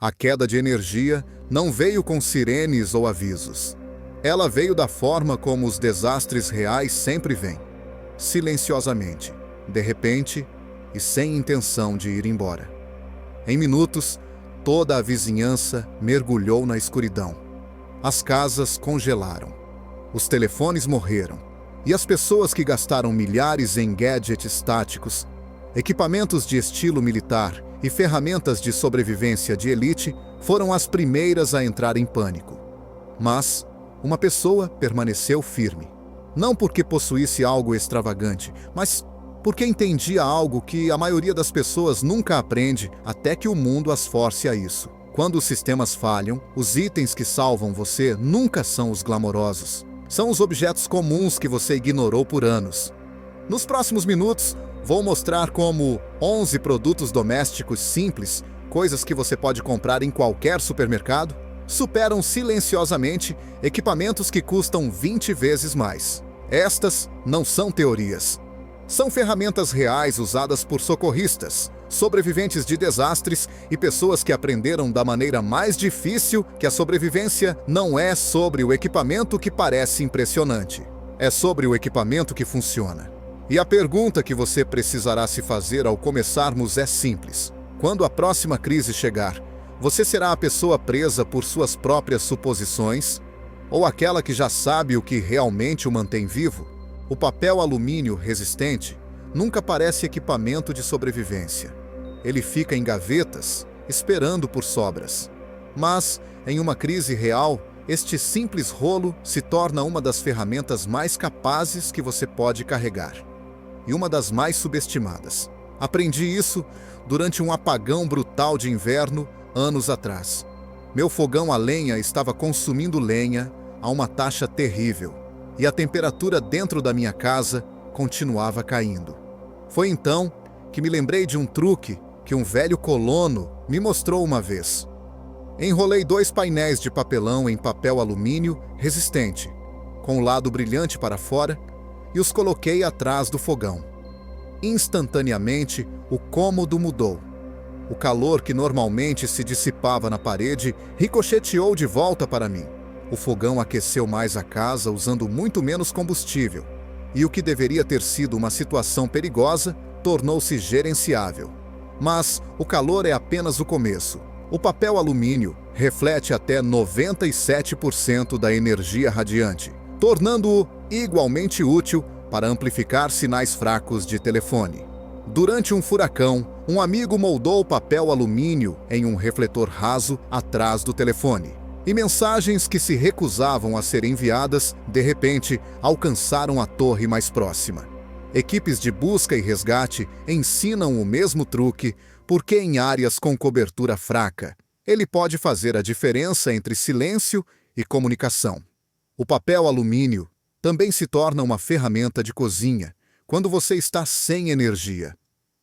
A queda de energia não veio com sirenes ou avisos. Ela veio da forma como os desastres reais sempre vêm. Silenciosamente, de repente e sem intenção de ir embora. Em minutos, toda a vizinhança mergulhou na escuridão. As casas congelaram. Os telefones morreram. E as pessoas que gastaram milhares em gadgets táticos, equipamentos de estilo militar e ferramentas de sobrevivência de elite foram as primeiras a entrar em pânico. Mas uma pessoa permaneceu firme. Não porque possuísse algo extravagante, mas porque entendia algo que a maioria das pessoas nunca aprende até que o mundo as force a isso. Quando os sistemas falham, os itens que salvam você nunca são os glamourosos. São os objetos comuns que você ignorou por anos. Nos próximos minutos, vou mostrar como 11 produtos domésticos simples, coisas que você pode comprar em qualquer supermercado, superam silenciosamente equipamentos que custam 20 vezes mais. Estas não são teorias. São ferramentas reais usadas por socorristas, sobreviventes de desastres e pessoas que aprenderam da maneira mais difícil que a sobrevivência não é sobre o equipamento que parece impressionante. É sobre o equipamento que funciona. E a pergunta que você precisará se fazer ao começarmos é simples. Quando a próxima crise chegar, você será a pessoa presa por suas próprias suposições ou aquela que já sabe o que realmente o mantém vivo? O papel alumínio resistente nunca parece equipamento de sobrevivência. Ele fica em gavetas, esperando por sobras. Mas, em uma crise real, este simples rolo se torna uma das ferramentas mais capazes que você pode carregar. E uma das mais subestimadas. Aprendi isso durante um apagão brutal de inverno, anos atrás. Meu fogão a lenha estava consumindo lenha a uma taxa terrível. E a temperatura dentro da minha casa continuava caindo. Foi então que me lembrei de um truque que um velho colono me mostrou uma vez. Enrolei 2 painéis de papelão em papel alumínio resistente, com o lado brilhante para fora, e os coloquei atrás do fogão. Instantaneamente, o cômodo mudou. O calor que normalmente se dissipava na parede ricocheteou de volta para mim. O fogão aqueceu mais a casa usando muito menos combustível, e o que deveria ter sido uma situação perigosa tornou-se gerenciável. Mas o calor é apenas o começo. O papel alumínio reflete até 97% da energia radiante, tornando-o igualmente útil para amplificar sinais fracos de telefone. Durante um furacão, um amigo moldou o papel alumínio em um refletor raso atrás do telefone. E mensagens que se recusavam a ser enviadas, de repente, alcançaram a torre mais próxima. Equipes de busca e resgate ensinam o mesmo truque, porque em áreas com cobertura fraca, ele pode fazer a diferença entre silêncio e comunicação. O papel alumínio também se torna uma ferramenta de cozinha quando você está sem energia.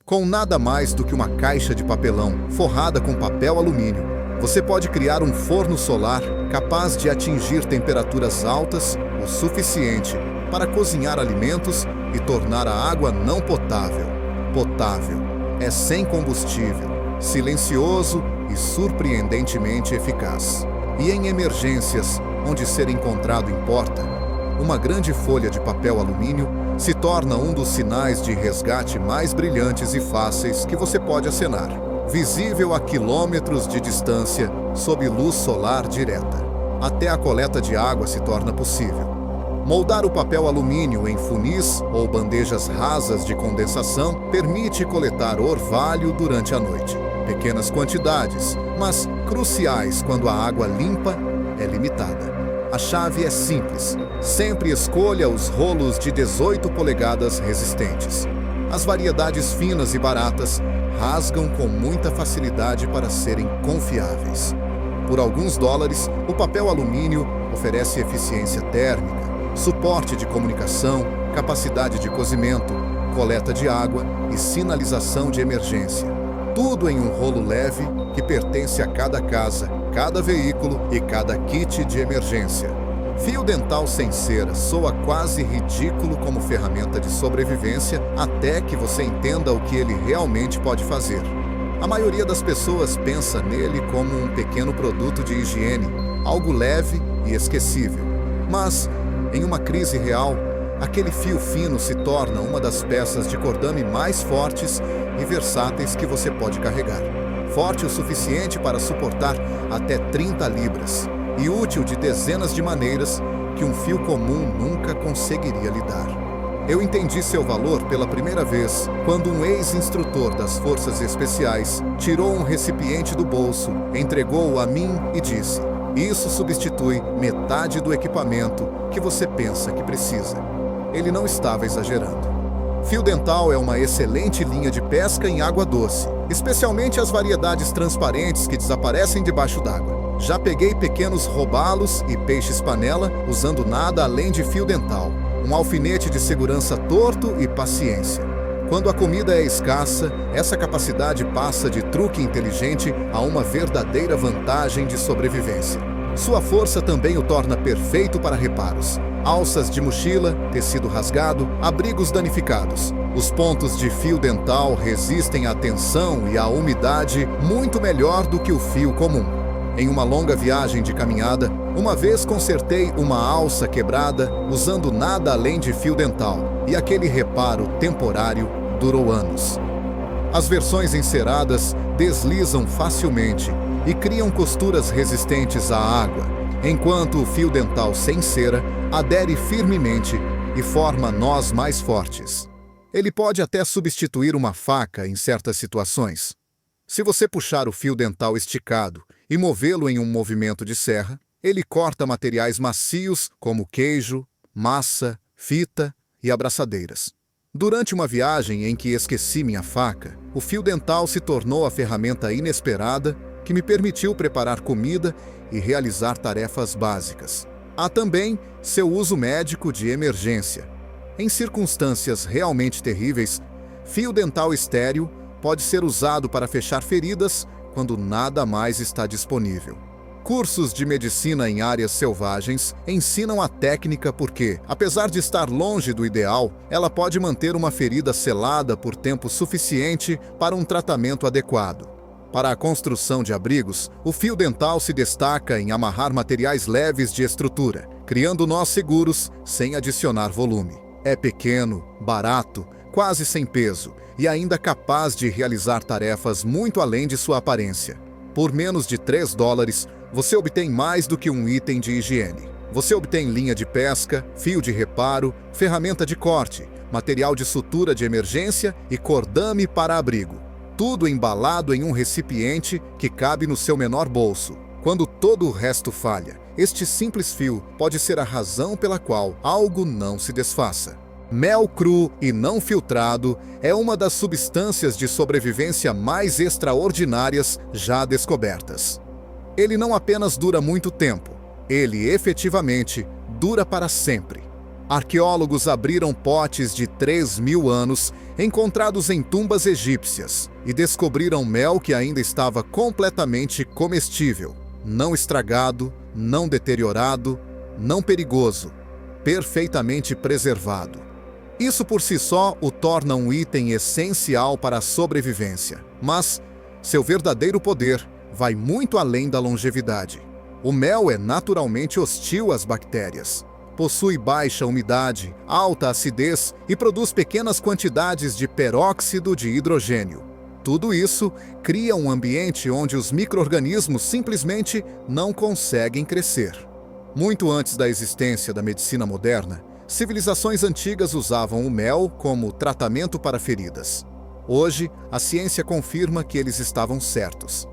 Com nada mais do que uma caixa de papelão forrada com papel alumínio, você pode criar um forno solar capaz de atingir temperaturas altas o suficiente para cozinhar alimentos e tornar a água não potável. Potável é sem combustível, silencioso e surpreendentemente eficaz. E em emergências, onde ser encontrado importa, uma grande folha de papel alumínio se torna um dos sinais de resgate mais brilhantes e fáceis que você pode acenar. Visível a quilômetros de distância sob luz solar direta. Até a coleta de água se torna possível. Moldar o papel alumínio em funis ou bandejas rasas de condensação permite coletar orvalho durante a noite. Pequenas quantidades, mas cruciais quando a água limpa é limitada. A chave é simples. Sempre escolha os rolos de 18 polegadas resistentes. As variedades finas e baratas rasgam com muita facilidade para serem confiáveis. Por alguns dólares, o papel alumínio oferece eficiência térmica, suporte de comunicação, capacidade de cozimento, coleta de água e sinalização de emergência. Tudo em um rolo leve que pertence a cada casa, cada veículo e cada kit de emergência. Fio dental sem cera soa quase ridículo como ferramenta de sobrevivência até que você entenda o que ele realmente pode fazer. A maioria das pessoas pensa nele como um pequeno produto de higiene, algo leve e esquecível. Mas, em uma crise real, aquele fio fino se torna uma das peças de cordame mais fortes e versáteis que você pode carregar. Forte o suficiente para suportar até 30 libras e útil de dezenas de maneiras que um fio comum nunca conseguiria lidar. Eu entendi seu valor pela primeira vez quando um ex-instrutor das Forças Especiais tirou um recipiente do bolso, entregou-o a mim e disse: "Isso substitui metade do equipamento que você pensa que precisa." Ele não estava exagerando. Fio dental é uma excelente linha de pesca em água doce, especialmente as variedades transparentes que desaparecem debaixo d'água. Já peguei pequenos robalos e peixes-panela usando nada além de fio dental, um alfinete de segurança torto e paciência. Quando a comida é escassa, essa capacidade passa de truque inteligente a uma verdadeira vantagem de sobrevivência. Sua força também o torna perfeito para reparos. Alças de mochila, tecido rasgado, abrigos danificados. Os pontos de fio dental resistem à tensão e à umidade muito melhor do que o fio comum. Em uma longa viagem de caminhada, uma vez consertei uma alça quebrada usando nada além de fio dental, e aquele reparo temporário durou anos. As versões enceradas deslizam facilmente e criam costuras resistentes à água, enquanto o fio dental sem cera adere firmemente e forma nós mais fortes. Ele pode até substituir uma faca em certas situações. Se você puxar o fio dental esticado e movê-lo em um movimento de serra, ele corta materiais macios como queijo, massa, fita e abraçadeiras. Durante uma viagem em que esqueci minha faca, o fio dental se tornou a ferramenta inesperada que me permitiu preparar comida e realizar tarefas básicas. Há também seu uso médico de emergência. Em circunstâncias realmente terríveis, fio dental estéril pode ser usado para fechar feridas quando nada mais está disponível. Cursos de medicina em áreas selvagens ensinam a técnica porque, apesar de estar longe do ideal, ela pode manter uma ferida selada por tempo suficiente para um tratamento adequado. Para a construção de abrigos, o fio dental se destaca em amarrar materiais leves de estrutura, criando nós seguros sem adicionar volume. É pequeno, barato, quase sem peso e ainda capaz de realizar tarefas muito além de sua aparência. Por menos de $3, você obtém mais do que um item de higiene. Você obtém linha de pesca, fio de reparo, ferramenta de corte, material de sutura de emergência e cordame para abrigo. Tudo embalado em um recipiente que cabe no seu menor bolso. Quando todo o resto falha, este simples fio pode ser a razão pela qual algo não se desfaça. Mel cru e não filtrado é uma das substâncias de sobrevivência mais extraordinárias já descobertas. Ele não apenas dura muito tempo, ele efetivamente dura para sempre. Arqueólogos abriram potes de 3.000 anos encontrados em tumbas egípcias e descobriram mel que ainda estava completamente comestível, não estragado, não deteriorado, não perigoso, perfeitamente preservado. Isso por si só o torna um item essencial para a sobrevivência, mas seu verdadeiro poder vai muito além da longevidade. O mel é naturalmente hostil às bactérias. Possui baixa umidade, alta acidez e produz pequenas quantidades de peróxido de hidrogênio. Tudo isso cria um ambiente onde os micro-organismos simplesmente não conseguem crescer. Muito antes da existência da medicina moderna, civilizações antigas usavam o mel como tratamento para feridas. Hoje, a ciência confirma que eles estavam certos.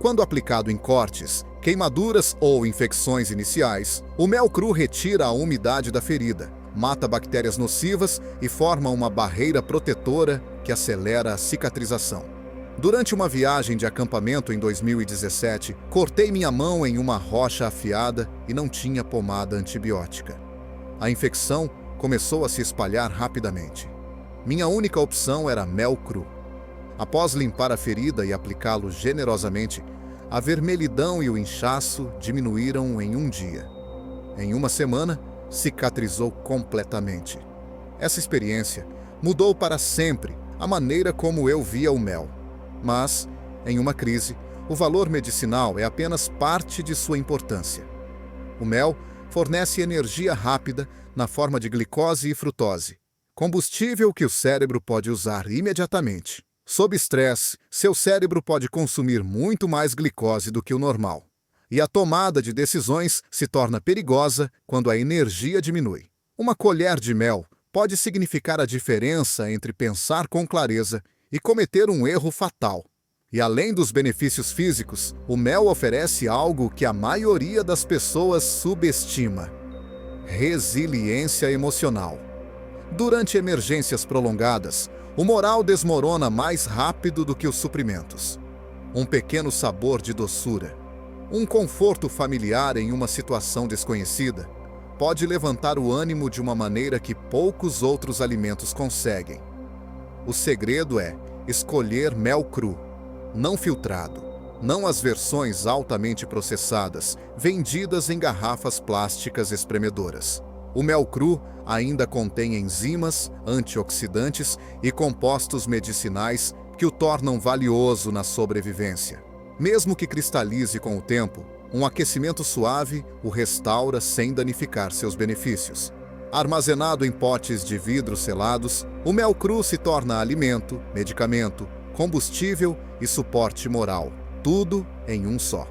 Quando aplicado em cortes, queimaduras ou infecções iniciais, o mel cru retira a umidade da ferida, mata bactérias nocivas e forma uma barreira protetora que acelera a cicatrização. Durante uma viagem de acampamento em 2017, cortei minha mão em uma rocha afiada e não tinha pomada antibiótica. A infecção começou a se espalhar rapidamente. Minha única opção era mel cru. Após limpar a ferida e aplicá-lo generosamente, a vermelhidão e o inchaço diminuíram em um dia. Em uma semana, cicatrizou completamente. Essa experiência mudou para sempre a maneira como eu via o mel. Mas Em uma crise, o valor medicinal é apenas parte de sua importância. O mel fornece energia rápida na forma de glicose e frutose, combustível que o cérebro pode usar imediatamente. Sob estresse, seu cérebro pode consumir muito mais glicose do que o normal. E a tomada de decisões se torna perigosa quando a energia diminui. Uma colher de mel pode significar a diferença entre pensar com clareza e cometer um erro fatal. E além dos benefícios físicos, o mel oferece algo que a maioria das pessoas subestima: resiliência emocional. Durante emergências prolongadas, o moral desmorona mais rápido do que os suprimentos. Um pequeno sabor de doçura, um conforto familiar em uma situação desconhecida, pode levantar o ânimo de uma maneira que poucos outros alimentos conseguem. O segredo é escolher mel cru, não filtrado, não as versões altamente processadas, vendidas em garrafas plásticas espremedoras. O mel cru ainda contém enzimas, antioxidantes e compostos medicinais que o tornam valioso na sobrevivência. Mesmo que cristalize com o tempo, um aquecimento suave o restaura sem danificar seus benefícios. Armazenado em potes de vidro selados, o mel cru se torna alimento, medicamento, combustível e suporte moral, tudo em um só.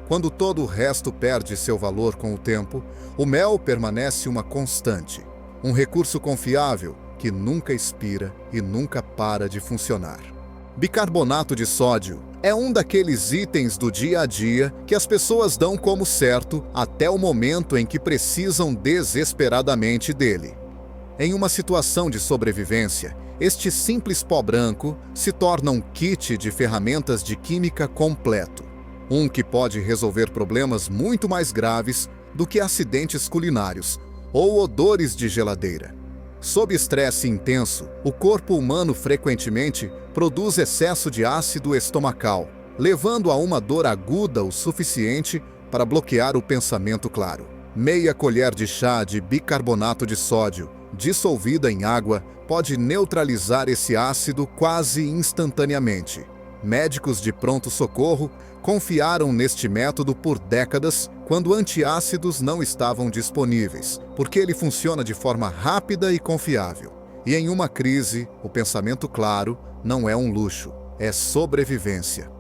Quando todo o resto perde seu valor com o tempo, o mel permanece uma constante, um recurso confiável que nunca expira e nunca para de funcionar. Bicarbonato de sódio é um daqueles itens do dia a dia que as pessoas dão como certo até o momento em que precisam desesperadamente dele. Em uma situação de sobrevivência, este simples pó branco se torna um kit de ferramentas de química completo. Um que pode resolver problemas muito mais graves do que acidentes culinários ou odores de geladeira. Sob estresse intenso, o corpo humano frequentemente produz excesso de ácido estomacal, levando a uma dor aguda o suficiente para bloquear o pensamento claro. Meia colher de chá de bicarbonato de sódio, dissolvida em água, pode neutralizar esse ácido quase instantaneamente. Médicos de pronto-socorro confiaram neste método por décadas quando antiácidos não estavam disponíveis, porque ele funciona de forma rápida e confiável. E em uma crise, o pensamento claro não é um luxo, é sobrevivência.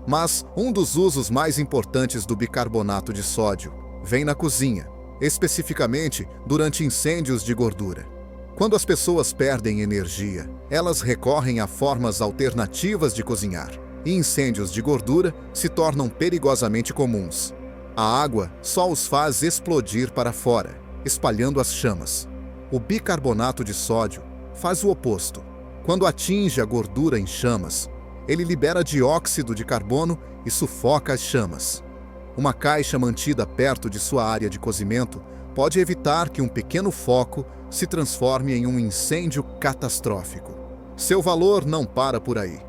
Mas um dos usos mais importantes do bicarbonato de sódio vem na cozinha, especificamente durante incêndios de gordura. Quando as pessoas perdem energia, elas recorrem a formas alternativas de cozinhar, e incêndios de gordura se tornam perigosamente comuns. A água só os faz explodir para fora, espalhando as chamas. O bicarbonato de sódio faz o oposto. Quando atinge a gordura em chamas, ele libera dióxido de carbono e sufoca as chamas. Uma caixa mantida perto de sua área de cozimento pode evitar que um pequeno foco se transforme em um incêndio catastrófico. Seu valor não para por aí.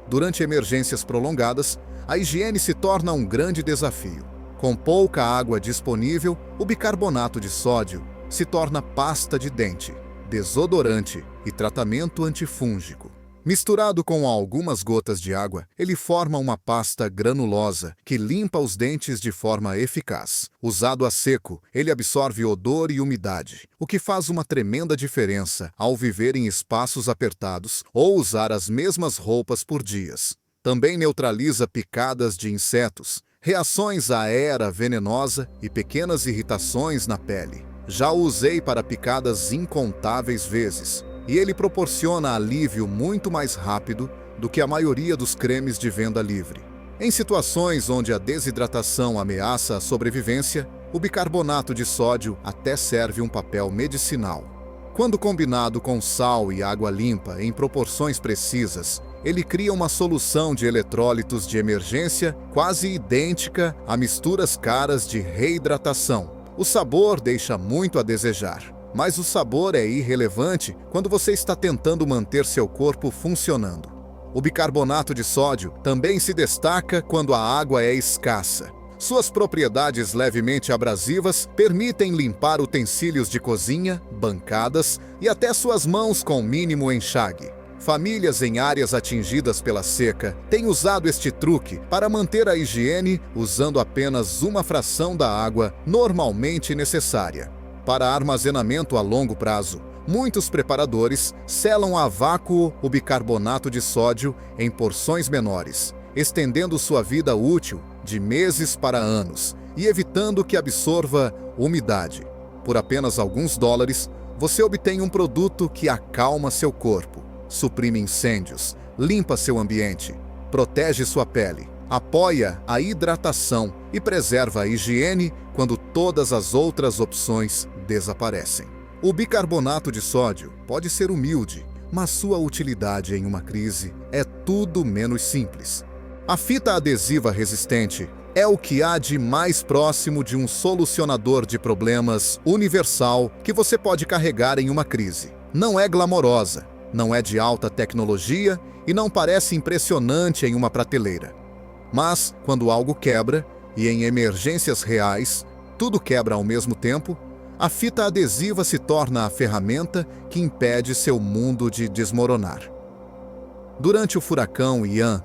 Durante emergências prolongadas, a higiene se torna um grande desafio. Com pouca água disponível, o bicarbonato de sódio se torna pasta de dente, desodorante e tratamento antifúngico. Misturado com algumas gotas de água, ele forma uma pasta granulosa que limpa os dentes de forma eficaz. Usado a seco, ele absorve odor e umidade, o que faz uma tremenda diferença ao viver em espaços apertados ou usar as mesmas roupas por dias. Também neutraliza picadas de insetos, reações à era venenosa e pequenas irritações na pele. Já o usei para picadas incontáveis vezes. E ele proporciona alívio muito mais rápido do que a maioria dos cremes de venda livre. Em situações onde a desidratação ameaça a sobrevivência, o bicarbonato de sódio até serve um papel medicinal. Quando combinado com sal e água limpa em proporções precisas, ele cria uma solução de eletrólitos de emergência quase idêntica a misturas caras de reidratação. O sabor deixa muito a desejar. Mas o sabor é irrelevante quando você está tentando manter seu corpo funcionando. O bicarbonato de sódio também se destaca quando a água é escassa. Suas propriedades levemente abrasivas permitem limpar utensílios de cozinha, bancadas e até suas mãos com mínimo enxague. Famílias em áreas atingidas pela seca têm usado este truque para manter a higiene usando apenas uma fração da água normalmente necessária. Para armazenamento a longo prazo, muitos preparadores selam a vácuo o bicarbonato de sódio em porções menores, estendendo sua vida útil de meses para anos e evitando que absorva umidade. Por apenas alguns dólares, você obtém um produto que acalma seu corpo, suprime incêndios, limpa seu ambiente, protege sua pele, apoia a hidratação e preserva a higiene quando todas as outras opções desaparecem. O bicarbonato de sódio pode ser humilde, mas sua utilidade em uma crise é tudo menos simples. A fita adesiva resistente é o que há de mais próximo de um solucionador de problemas universal que você pode carregar em uma crise. Não é glamourosa, não é de alta tecnologia e não parece impressionante em uma prateleira. Mas, quando algo quebra, e em emergências reais, tudo quebra ao mesmo tempo, a fita adesiva se torna a ferramenta que impede seu mundo de desmoronar. Durante o furacão Ian,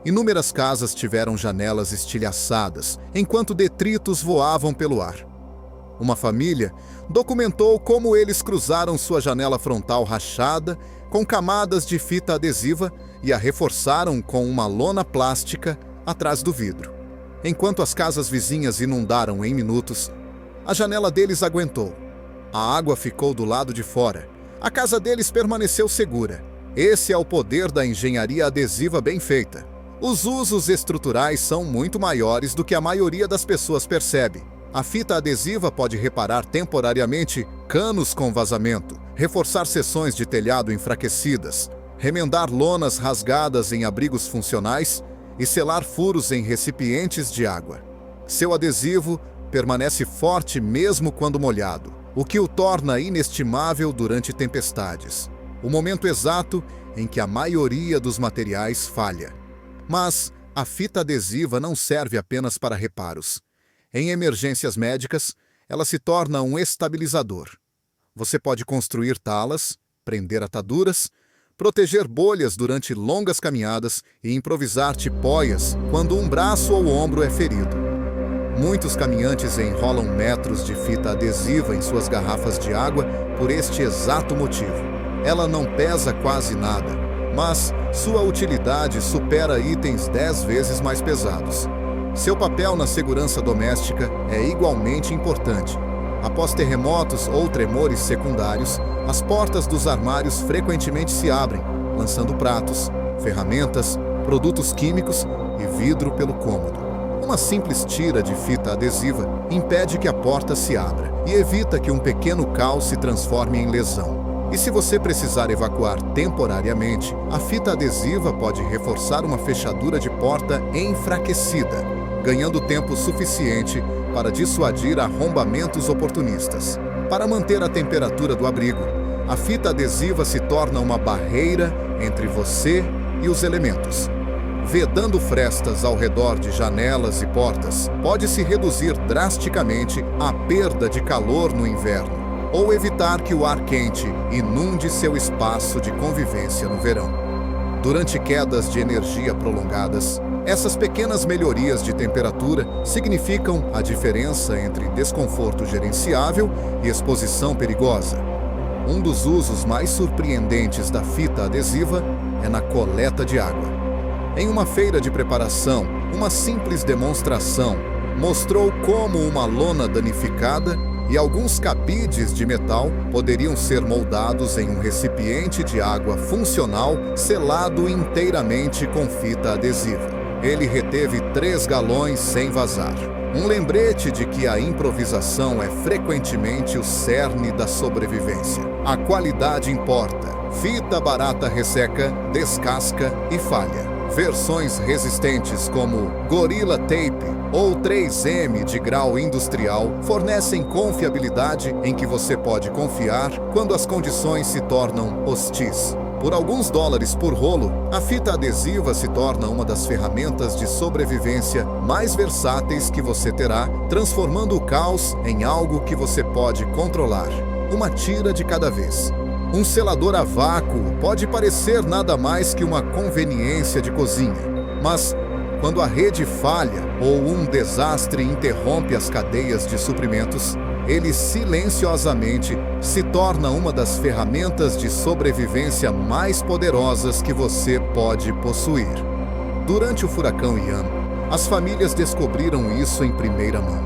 inúmeras casas tiveram janelas estilhaçadas, enquanto detritos voavam pelo ar. Uma família documentou como eles cruzaram sua janela frontal rachada com camadas de fita adesiva e a reforçaram com uma lona plástica atrás do vidro. Enquanto as casas vizinhas inundaram em minutos, a janela deles aguentou. A água ficou do lado de fora. A casa deles permaneceu segura. Esse é o poder da engenharia adesiva bem feita. Os usos estruturais são muito maiores do que a maioria das pessoas percebe. A fita adesiva pode reparar temporariamente canos com vazamento, reforçar seções de telhado enfraquecidas, remendar lonas rasgadas em abrigos funcionais e selar furos em recipientes de água. Seu adesivo permanece forte mesmo quando molhado, o que o torna inestimável durante tempestades, o momento exato em que a maioria dos materiais falha. Mas a fita adesiva não serve apenas para reparos. Em emergências médicas, ela se torna um estabilizador. Você pode construir talas, prender ataduras, proteger bolhas durante longas caminhadas e improvisar tipóias quando um braço ou ombro é ferido. Muitos caminhantes enrolam metros de fita adesiva em suas garrafas de água por este exato motivo. Ela não pesa quase nada, mas sua utilidade supera itens 10 vezes mais pesados. Seu papel na segurança doméstica é igualmente importante. Após terremotos ou tremores secundários, as portas dos armários frequentemente se abrem, lançando pratos, ferramentas, produtos químicos e vidro pelo cômodo. Uma simples tira de fita adesiva impede que a porta se abra e evita que um pequeno caos se transforme em lesão. E se você precisar evacuar temporariamente, a fita adesiva pode reforçar uma fechadura de porta enfraquecida, ganhando tempo suficiente para dissuadir arrombamentos oportunistas. Para manter a temperatura do abrigo, a fita adesiva se torna uma barreira entre você e os elementos. Vedando frestas ao redor de janelas e portas, pode-se reduzir drasticamente a perda de calor no inverno, ou evitar que o ar quente inunde seu espaço de convivência no verão. Durante quedas de energia prolongadas, essas pequenas melhorias de temperatura significam a diferença entre desconforto gerenciável e exposição perigosa. Um dos usos mais surpreendentes da fita adesiva é na coleta de água. Em uma feira de preparação, uma simples demonstração mostrou como uma lona danificada e alguns cabides de metal poderiam ser moldados em um recipiente de água funcional selado inteiramente com fita adesiva. Ele reteve 3 galões sem vazar. Um lembrete de que a improvisação é frequentemente o cerne da sobrevivência. A qualidade importa. Fita barata resseca, descasca e falha. Versões resistentes como Gorilla Tape ou 3M de grau industrial fornecem confiabilidade em que você pode confiar quando as condições se tornam hostis. Por alguns dólares por rolo, a fita adesiva se torna uma das ferramentas de sobrevivência mais versáteis que você terá, transformando o caos em algo que você pode controlar, uma tira de cada vez. Um selador a vácuo pode parecer nada mais que uma conveniência de cozinha, mas quando a rede falha ou um desastre interrompe as cadeias de suprimentos, ele silenciosamente se torna uma das ferramentas de sobrevivência mais poderosas que você pode possuir. Durante o furacão Ian, as famílias descobriram isso em primeira mão.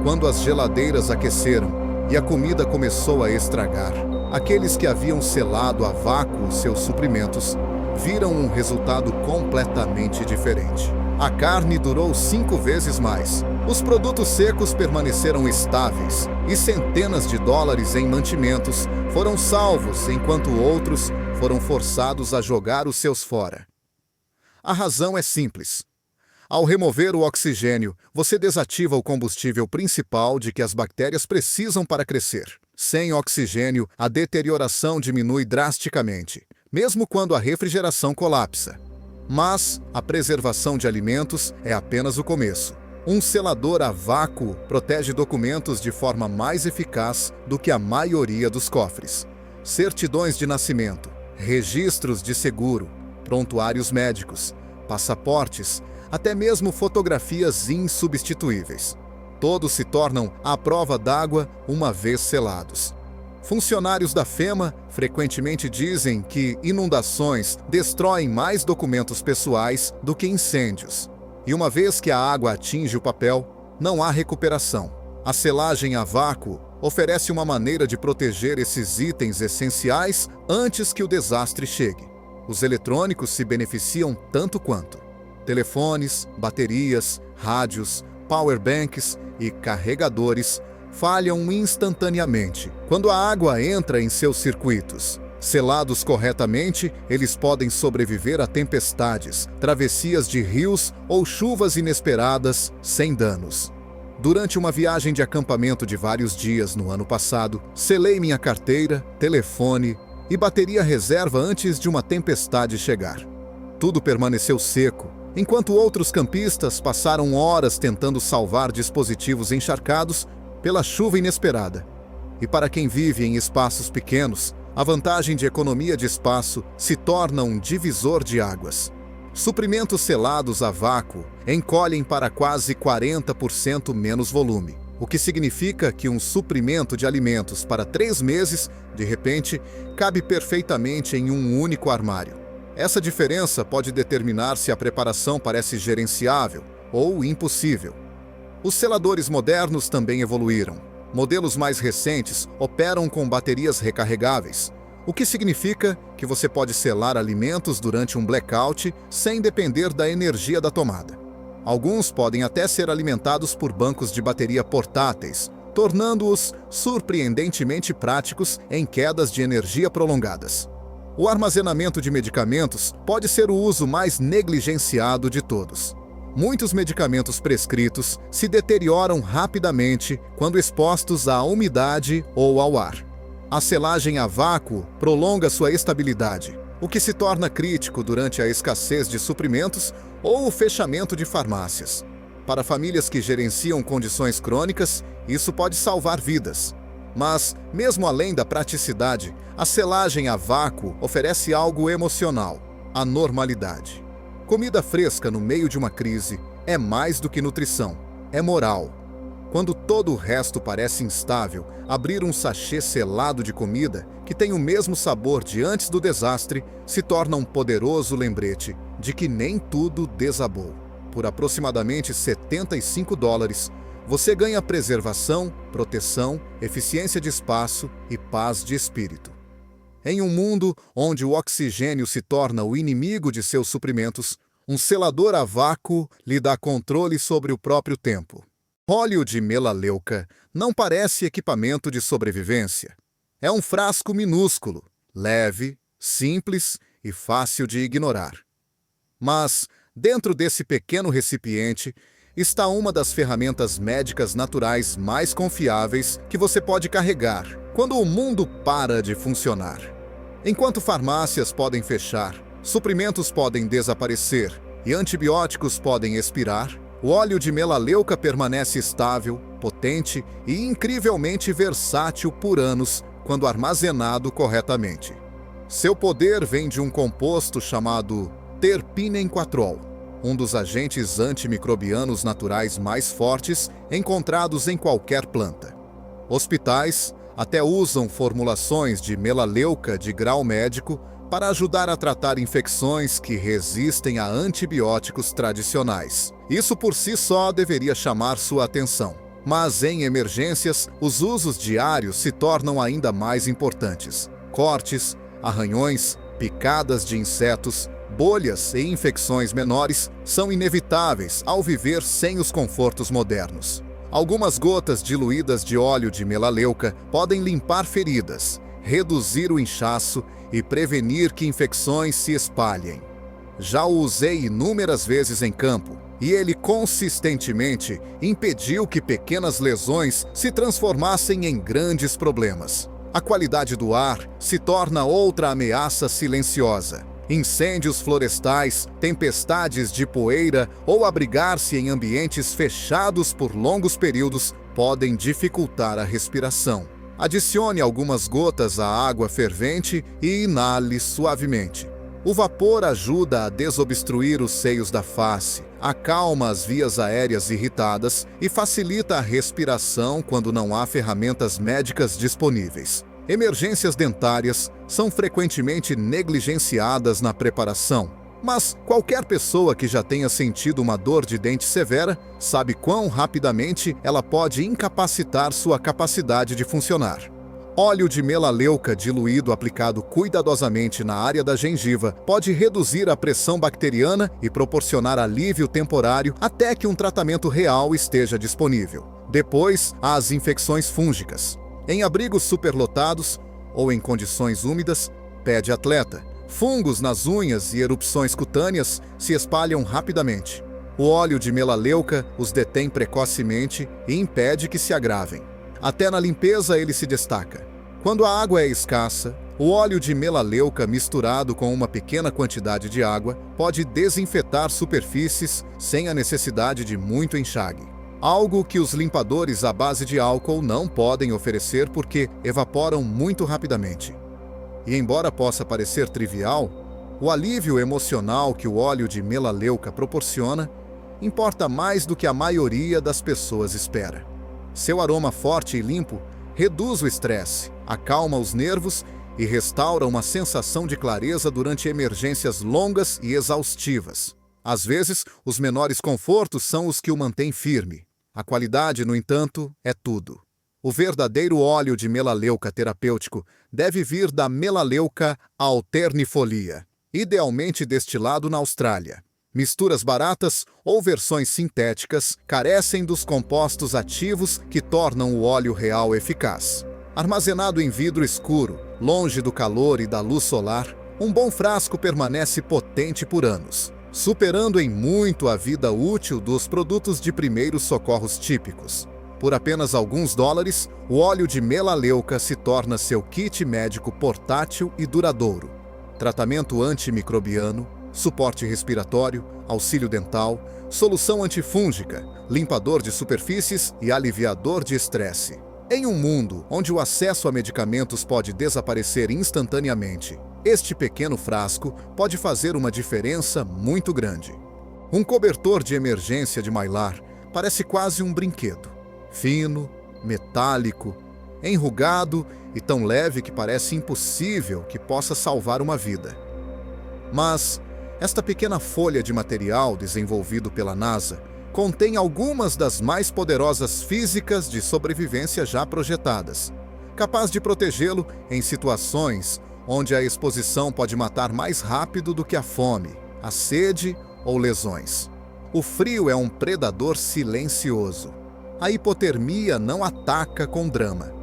Quando as geladeiras aqueceram e a comida começou a estragar, aqueles que haviam selado a vácuo seus suprimentos viram um resultado completamente diferente. A carne durou 5 vezes mais. Os produtos secos permaneceram estáveis e centenas de dólares em mantimentos foram salvos, enquanto outros foram forçados a jogar os seus fora. A razão é simples. Ao remover o oxigênio, você desativa o combustível principal de que as bactérias precisam para crescer. Sem oxigênio, a deterioração diminui drasticamente, mesmo quando a refrigeração colapsa. Mas a preservação de alimentos é apenas o começo. Um selador a vácuo protege documentos de forma mais eficaz do que a maioria dos cofres. Certidões de nascimento, registros de seguro, prontuários médicos, passaportes, até mesmo fotografias insubstituíveis. Todos se tornam à prova d'água uma vez selados. Funcionários da FEMA frequentemente dizem que inundações destroem mais documentos pessoais do que incêndios. E uma vez que a água atinge o papel, não há recuperação. A selagem a vácuo oferece uma maneira de proteger esses itens essenciais antes que o desastre chegue. Os eletrônicos se beneficiam tanto quanto. Telefones, baterias, rádios, powerbanks e carregadores falham instantaneamente quando a água entra em seus circuitos. Selados corretamente, eles podem sobreviver a tempestades, travessias de rios ou chuvas inesperadas sem danos. Durante uma viagem de acampamento de vários dias no ano passado, selei minha carteira, telefone e bateria reserva antes de uma tempestade chegar. Tudo permaneceu seco, enquanto outros campistas passaram horas tentando salvar dispositivos encharcados pela chuva inesperada. E para quem vive em espaços pequenos, a vantagem de economia de espaço se torna um divisor de águas. Suprimentos selados a vácuo encolhem para quase 40% menos volume, o que significa que um suprimento de alimentos para 3 meses, de repente, cabe perfeitamente em um único armário. Essa diferença pode determinar se a preparação parece gerenciável ou impossível. Os seladores modernos também evoluíram. Modelos mais recentes operam com baterias recarregáveis, o que significa que você pode selar alimentos durante um blackout sem depender da energia da tomada. Alguns podem até ser alimentados por bancos de bateria portáteis, tornando-os surpreendentemente práticos em quedas de energia prolongadas. O armazenamento de medicamentos pode ser o uso mais negligenciado de todos. Muitos medicamentos prescritos se deterioram rapidamente quando expostos à umidade ou ao ar. A selagem a vácuo prolonga sua estabilidade, o que se torna crítico durante a escassez de suprimentos ou o fechamento de farmácias. Para famílias que gerenciam condições crônicas, isso pode salvar vidas. Mas, mesmo além da praticidade, a selagem a vácuo oferece algo emocional: a normalidade. Comida fresca no meio de uma crise é mais do que nutrição, é moral. Quando todo o resto parece instável, abrir um sachê selado de comida, que tem o mesmo sabor de antes do desastre, se torna um poderoso lembrete de que nem tudo desabou. Por aproximadamente $75, você ganha preservação, proteção, eficiência de espaço e paz de espírito. Em um mundo onde o oxigênio se torna o inimigo de seus suprimentos, um selador a vácuo lhe dá controle sobre o próprio tempo. Óleo de melaleuca não parece equipamento de sobrevivência. É um frasco minúsculo, leve, simples e fácil de ignorar. Mas, dentro desse pequeno recipiente, está uma das ferramentas médicas naturais mais confiáveis que você pode carregar quando o mundo para de funcionar. Enquanto farmácias podem fechar, suprimentos podem desaparecer e antibióticos podem expirar, o óleo de melaleuca permanece estável, potente e incrivelmente versátil por anos, quando armazenado corretamente. Seu poder vem de um composto chamado terpinenquatrol, um dos agentes antimicrobianos naturais mais fortes encontrados em qualquer planta. Hospitais até usam formulações de melaleuca de grau médico para ajudar a tratar infecções que resistem a antibióticos tradicionais. Isso por si só deveria chamar sua atenção. Mas em emergências, os usos diários se tornam ainda mais importantes. Cortes, arranhões, picadas de insetos, bolhas e infecções menores são inevitáveis ao viver sem os confortos modernos. Algumas gotas diluídas de óleo de melaleuca podem limpar feridas, reduzir o inchaço e prevenir que infecções se espalhem. Já o usei inúmeras vezes em campo, e ele consistentemente impediu que pequenas lesões se transformassem em grandes problemas. A qualidade do ar se torna outra ameaça silenciosa. Incêndios florestais, tempestades de poeira ou abrigar-se em ambientes fechados por longos períodos podem dificultar a respiração. Adicione algumas gotas à água fervente e inale suavemente. O vapor ajuda a desobstruir os seios da face, acalma as vias aéreas irritadas e facilita a respiração quando não há ferramentas médicas disponíveis. Emergências dentárias são frequentemente negligenciadas na preparação, mas qualquer pessoa que já tenha sentido uma dor de dente severa sabe quão rapidamente ela pode incapacitar sua capacidade de funcionar. Óleo de melaleuca diluído aplicado cuidadosamente na área da gengiva pode reduzir a pressão bacteriana e proporcionar alívio temporário até que um tratamento real esteja disponível. Depois, há as infecções fúngicas. Em abrigos superlotados ou em condições úmidas, pé de atleta, fungos nas unhas e erupções cutâneas se espalham rapidamente. O óleo de melaleuca os detém precocemente e impede que se agravem. Até na limpeza ele se destaca. Quando a água é escassa, o óleo de melaleuca misturado com uma pequena quantidade de água pode desinfetar superfícies sem a necessidade de muito enxágue. Algo que os limpadores à base de álcool não podem oferecer porque evaporam muito rapidamente. E embora possa parecer trivial, o alívio emocional que o óleo de melaleuca proporciona importa mais do que a maioria das pessoas espera. Seu aroma forte e limpo reduz o estresse, acalma os nervos e restaura uma sensação de clareza durante emergências longas e exaustivas. Às vezes, os menores confortos são os que o mantêm firme. A qualidade, no entanto, é tudo. O verdadeiro óleo de melaleuca terapêutico deve vir da Melaleuca alternifolia, idealmente destilado na Austrália. Misturas baratas ou versões sintéticas carecem dos compostos ativos que tornam o óleo real eficaz. Armazenado em vidro escuro, longe do calor e da luz solar, um bom frasco permanece potente por anos, superando em muito a vida útil dos produtos de primeiros socorros típicos. Por apenas alguns dólares, o óleo de melaleuca se torna seu kit médico portátil e duradouro. Tratamento antimicrobiano, suporte respiratório, auxílio dental, solução antifúngica, limpador de superfícies e aliviador de estresse. Em um mundo onde o acesso a medicamentos pode desaparecer instantaneamente, este pequeno frasco pode fazer uma diferença muito grande. Um cobertor de emergência de Mylar parece quase um brinquedo. Fino, metálico, enrugado e tão leve que parece impossível que possa salvar uma vida. Mas esta pequena folha de material desenvolvido pela NASA contém algumas das mais poderosas físicas de sobrevivência já projetadas, capaz de protegê-lo em situações onde a exposição pode matar mais rápido do que a fome, a sede ou lesões. O frio é um predador silencioso. A hipotermia não ataca com drama.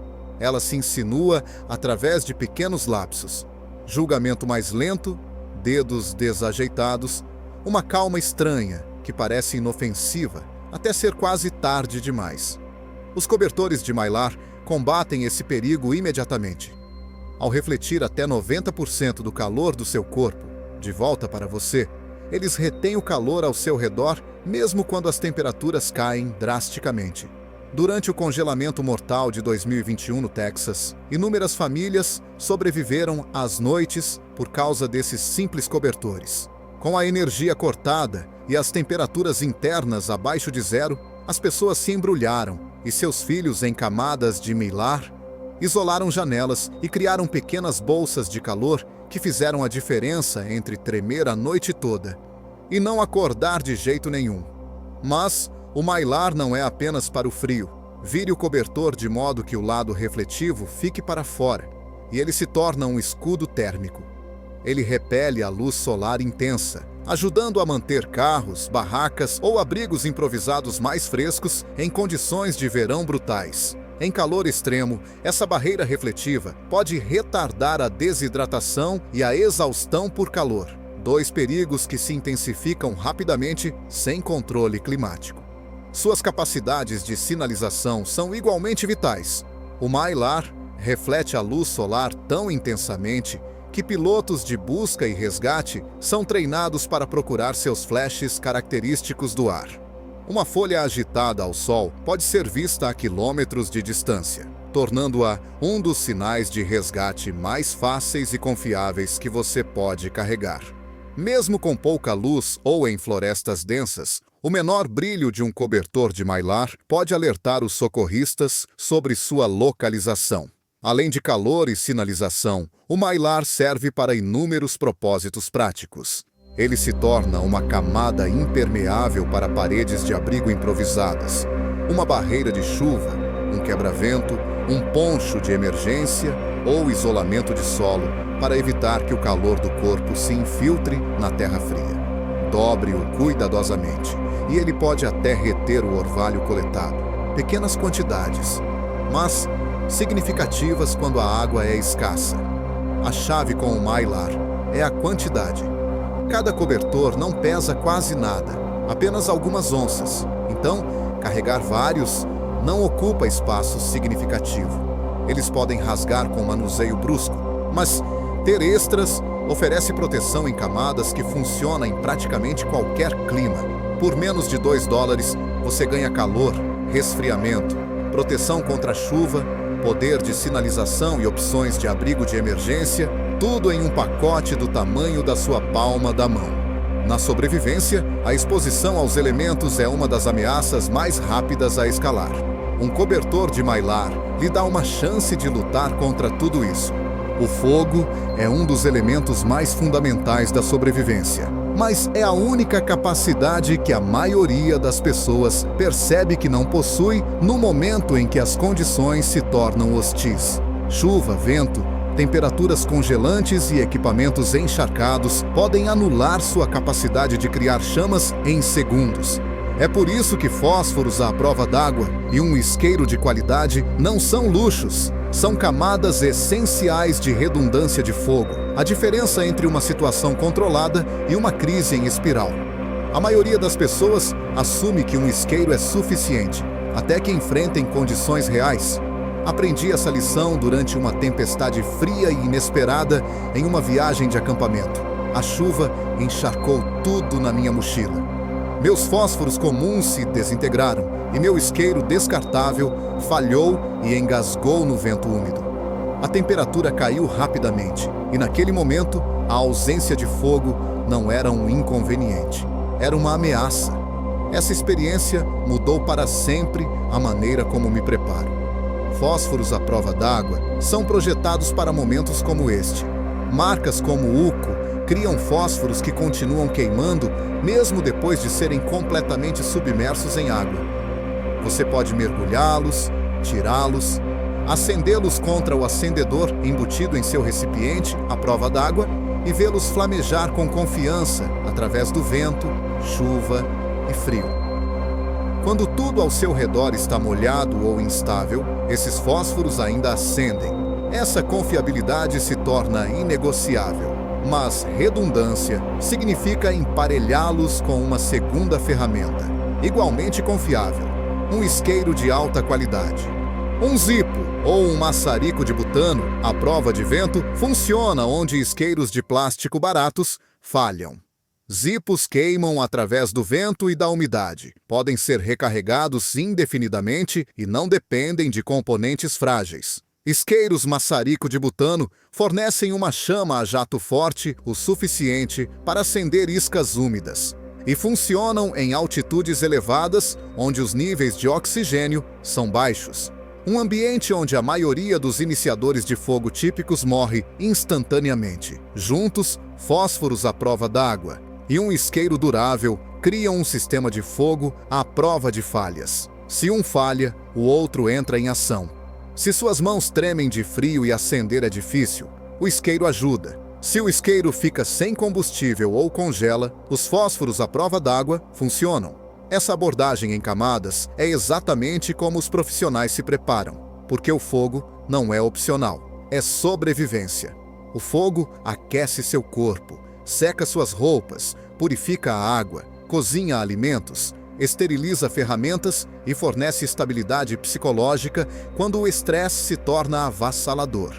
Ela se insinua através de pequenos lapsos. Julgamento mais lento, dedos desajeitados, uma calma estranha que parece inofensiva até ser quase tarde demais. Os cobertores de Mylar combatem esse perigo imediatamente. Ao refletir até 90% do calor do seu corpo de volta para você, eles retêm o calor ao seu redor mesmo quando as temperaturas caem drasticamente. Durante o congelamento mortal de 2021 no Texas, inúmeras famílias sobreviveram às noites por causa desses simples cobertores. Com a energia cortada e as temperaturas internas abaixo de zero, as pessoas se embrulharam e seus filhos em camadas de mylar isolaram janelas e criaram pequenas bolsas de calor que fizeram a diferença entre tremer a noite toda e não acordar de jeito nenhum. Mas o mylar não é apenas para o frio. Vire o cobertor de modo que o lado refletivo fique para fora e ele se torna um escudo térmico. Ele repele a luz solar intensa, ajudando a manter carros, barracas ou abrigos improvisados mais frescos em condições de verão brutais. Em calor extremo, essa barreira refletiva pode retardar a desidratação e a exaustão por calor, dois perigos que se intensificam rapidamente sem controle climático. Suas capacidades de sinalização são igualmente vitais. O mylar reflete a luz solar tão intensamente que pilotos de busca e resgate são treinados para procurar seus flashes característicos do ar. Uma folha agitada ao sol pode ser vista a quilômetros de distância, tornando-a um dos sinais de resgate mais fáceis e confiáveis que você pode carregar. Mesmo com pouca luz ou em florestas densas, o menor brilho de um cobertor de mylar pode alertar os socorristas sobre sua localização. Além de calor e sinalização, o mylar serve para inúmeros propósitos práticos. Ele se torna uma camada impermeável para paredes de abrigo improvisadas, uma barreira de chuva, um quebra-vento, um poncho de emergência ou isolamento de solo para evitar que o calor do corpo se infiltre na terra fria. Dobre-o cuidadosamente e ele pode até reter o orvalho coletado, pequenas quantidades, mas significativas quando a água é escassa. A chave com o mylar é a quantidade. Cada cobertor não pesa quase nada, apenas algumas onças. Então, carregar vários não ocupa espaço significativo. Eles podem rasgar com manuseio brusco, mas ter extras oferece proteção em camadas que funciona em praticamente qualquer clima. Por menos de $2, você ganha calor, resfriamento, proteção contra chuva, poder de sinalização e opções de abrigo de emergência, tudo em um pacote do tamanho da sua palma da mão. Na sobrevivência, a exposição aos elementos é uma das ameaças mais rápidas a escalar. Um cobertor de mylar lhe dá uma chance de lutar contra tudo isso. O fogo é um dos elementos mais fundamentais da sobrevivência, mas é a única capacidade que a maioria das pessoas percebe que não possui no momento em que as condições se tornam hostis. Chuva, vento, temperaturas congelantes e equipamentos encharcados podem anular sua capacidade de criar chamas em segundos. É por isso que fósforos à prova d'água e um isqueiro de qualidade não são luxos, são camadas essenciais de redundância de fogo, a diferença entre uma situação controlada e uma crise em espiral. A maioria das pessoas assume que um isqueiro é suficiente, até que enfrentem condições reais. Aprendi essa lição durante uma tempestade fria e inesperada em uma viagem de acampamento. A chuva encharcou tudo na minha mochila. Meus fósforos comuns se desintegraram e meu isqueiro descartável falhou e engasgou no vento úmido. A temperatura caiu rapidamente e naquele momento a ausência de fogo não era um inconveniente, era uma ameaça. Essa experiência mudou para sempre a maneira como me preparo. Fósforos à prova d'água são projetados para momentos como este. Marcas como UCO criam fósforos que continuam queimando mesmo depois de serem completamente submersos em água. Você pode mergulhá-los, tirá-los, acendê-los contra o acendedor embutido em seu recipiente à prova d'água e vê-los flamejar com confiança através do vento, chuva e frio. Quando tudo ao seu redor está molhado ou instável, esses fósforos ainda acendem. Essa confiabilidade se torna inegociável. Mas redundância significa emparelhá-los com uma segunda ferramenta, igualmente confiável, um isqueiro de alta qualidade. Um Zippo ou um maçarico de butano à prova de vento funciona onde isqueiros de plástico baratos falham. Zipos queimam através do vento e da umidade. Podem ser recarregados indefinidamente e não dependem de componentes frágeis. Isqueiros maçarico de butano fornecem uma chama a jato forte o suficiente para acender iscas úmidas e funcionam em altitudes elevadas onde os níveis de oxigênio são baixos. Um ambiente onde a maioria dos iniciadores de fogo típicos morre instantaneamente. Juntos, fósforos à prova d'água e um isqueiro durável criam um sistema de fogo à prova de falhas. Se um falha, o outro entra em ação. Se suas mãos tremem de frio e acender é difícil, o isqueiro ajuda. Se o isqueiro fica sem combustível ou congela, os fósforos à prova d'água funcionam. Essa abordagem em camadas é exatamente como os profissionais se preparam, porque o fogo não é opcional, é sobrevivência. O fogo aquece seu corpo, seca suas roupas, purifica a água, cozinha alimentos, esteriliza ferramentas e fornece estabilidade psicológica quando o estresse se torna avassalador.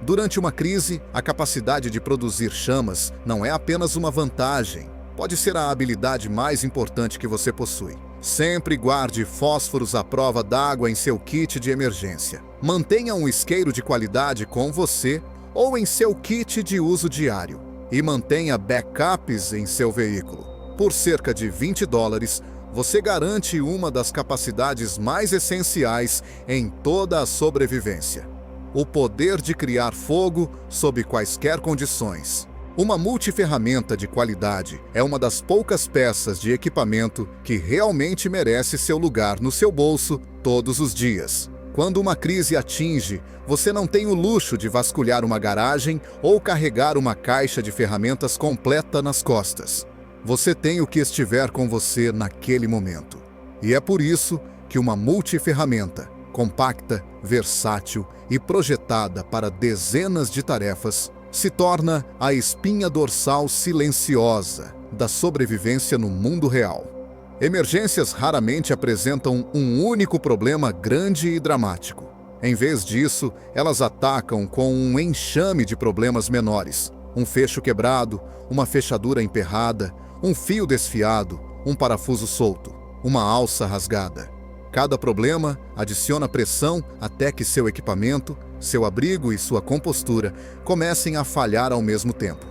Durante uma crise, a capacidade de produzir chamas não é apenas uma vantagem, pode ser a habilidade mais importante que você possui. Sempre guarde fósforos à prova d'água em seu kit de emergência. Mantenha um isqueiro de qualidade com você ou em seu kit de uso diário. E mantenha backups em seu veículo. Por cerca de $20, você garante uma das capacidades mais essenciais em toda a sobrevivência: o poder de criar fogo sob quaisquer condições. Uma multiferramenta de qualidade é uma das poucas peças de equipamento que realmente merece seu lugar no seu bolso todos os dias. Quando uma crise atinge, você não tem o luxo de vasculhar uma garagem ou carregar uma caixa de ferramentas completa nas costas. Você tem o que estiver com você naquele momento. E é por isso que uma multiferramenta, compacta, versátil e projetada para dezenas de tarefas, se torna a espinha dorsal silenciosa da sobrevivência no mundo real. Emergências raramente apresentam um único problema grande e dramático. Em vez disso, elas atacam com um enxame de problemas menores: um fecho quebrado, uma fechadura emperrada, um fio desfiado, um parafuso solto, uma alça rasgada. Cada problema adiciona pressão até que seu equipamento, seu abrigo e sua compostura comecem a falhar ao mesmo tempo.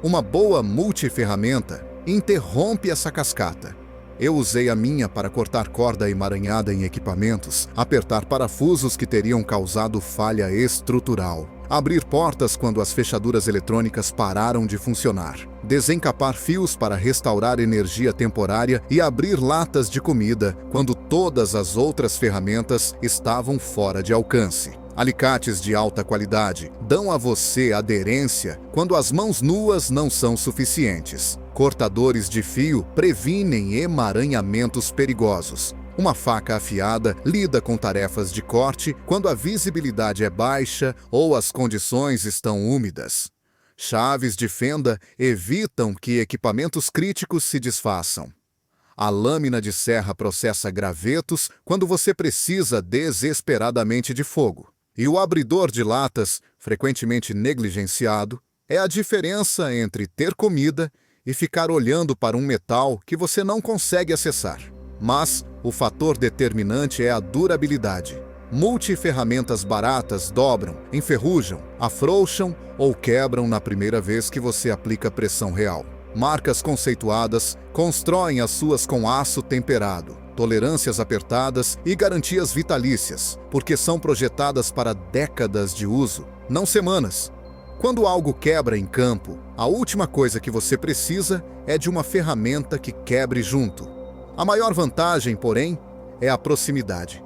Uma boa multiferramenta interrompe essa cascata. Eu usei a minha para cortar corda emaranhada em equipamentos, apertar parafusos que teriam causado falha estrutural, abrir portas quando as fechaduras eletrônicas pararam de funcionar, desencapar fios para restaurar energia temporária e abrir latas de comida quando todas as outras ferramentas estavam fora de alcance. Alicates de alta qualidade dão a você aderência quando as mãos nuas não são suficientes. Cortadores de fio previnem emaranhamentos perigosos. Uma faca afiada lida com tarefas de corte quando a visibilidade é baixa ou as condições estão úmidas. Chaves de fenda evitam que equipamentos críticos se desfaçam. A lâmina de serra processa gravetos quando você precisa desesperadamente de fogo. E o abridor de latas, frequentemente negligenciado, é a diferença entre ter comida e ficar olhando para um metal que você não consegue acessar. Mas o fator determinante é a durabilidade. Multiferramentas baratas dobram, enferrujam, afrouxam ou quebram na primeira vez que você aplica pressão real. Marcas conceituadas constroem as suas com aço temperado, tolerâncias apertadas e garantias vitalícias, porque são projetadas para décadas de uso, não semanas. Quando algo quebra em campo, a última coisa que você precisa é de uma ferramenta que quebre junto. A maior vantagem, porém, é a proximidade.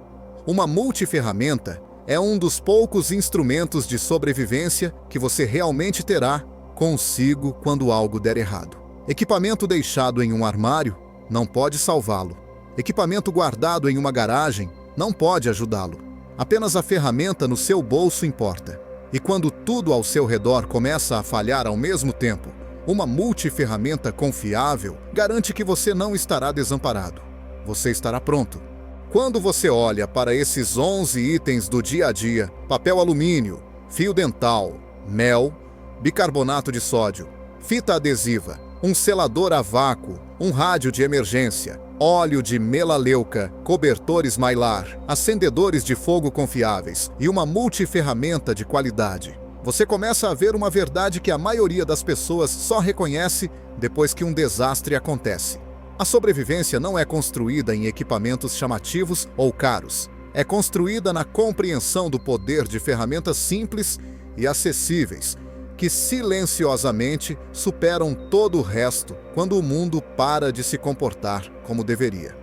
Uma multiferramenta é um dos poucos instrumentos de sobrevivência que você realmente terá consigo quando algo der errado. Equipamento deixado em um armário não pode salvá-lo. Equipamento guardado em uma garagem não pode ajudá-lo. Apenas a ferramenta no seu bolso importa. E quando tudo ao seu redor começa a falhar ao mesmo tempo, uma multiferramenta confiável garante que você não estará desamparado. Você estará pronto. Quando você olha para esses 11 itens do dia a dia, papel alumínio, fio dental, mel, bicarbonato de sódio, fita adesiva, Um selador a vácuo, um rádio de emergência, óleo de melaleuca, cobertores Mylar, acendedores de fogo confiáveis e uma multiferramenta de qualidade. Você começa a ver uma verdade que a maioria das pessoas só reconhece depois que um desastre acontece. A sobrevivência não é construída em equipamentos chamativos ou caros. É construída na compreensão do poder de ferramentas simples e acessíveis, que silenciosamente superam todo o resto quando o mundo para de se comportar como deveria.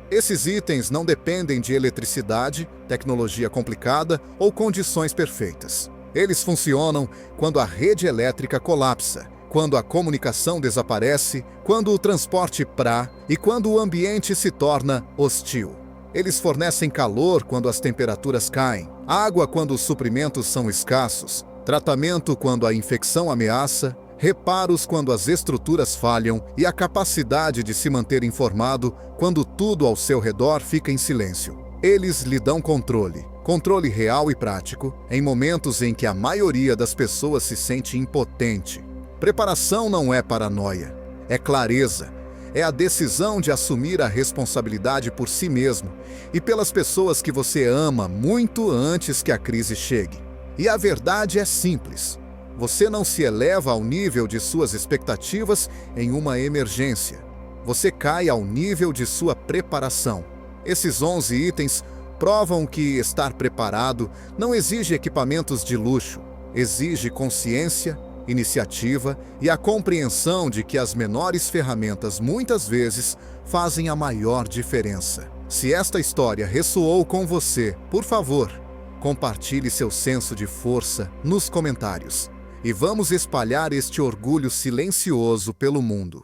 Esses itens não dependem de eletricidade, tecnologia complicada ou condições perfeitas. Eles funcionam quando a rede elétrica colapsa, quando a comunicação desaparece, quando o transporte para e quando o ambiente se torna hostil. Eles fornecem calor quando as temperaturas caem, água quando os suprimentos são escassos, tratamento quando a infecção ameaça, reparos quando as estruturas falham e a capacidade de se manter informado quando tudo ao seu redor fica em silêncio. Eles lhe dão controle real e prático, em momentos em que a maioria das pessoas se sente impotente. Preparação não é paranoia, é clareza. É a decisão de assumir a responsabilidade por si mesmo e pelas pessoas que você ama muito antes que a crise chegue. E a verdade é simples. Você não se eleva ao nível de suas expectativas em uma emergência. Você cai ao nível de sua preparação. Esses 11 itens provam que estar preparado não exige equipamentos de luxo, exige consciência, iniciativa e a compreensão de que as menores ferramentas muitas vezes fazem a maior diferença. Se esta história ressoou com você, por favor, compartilhe seu senso de força nos comentários e vamos espalhar este orgulho silencioso pelo mundo.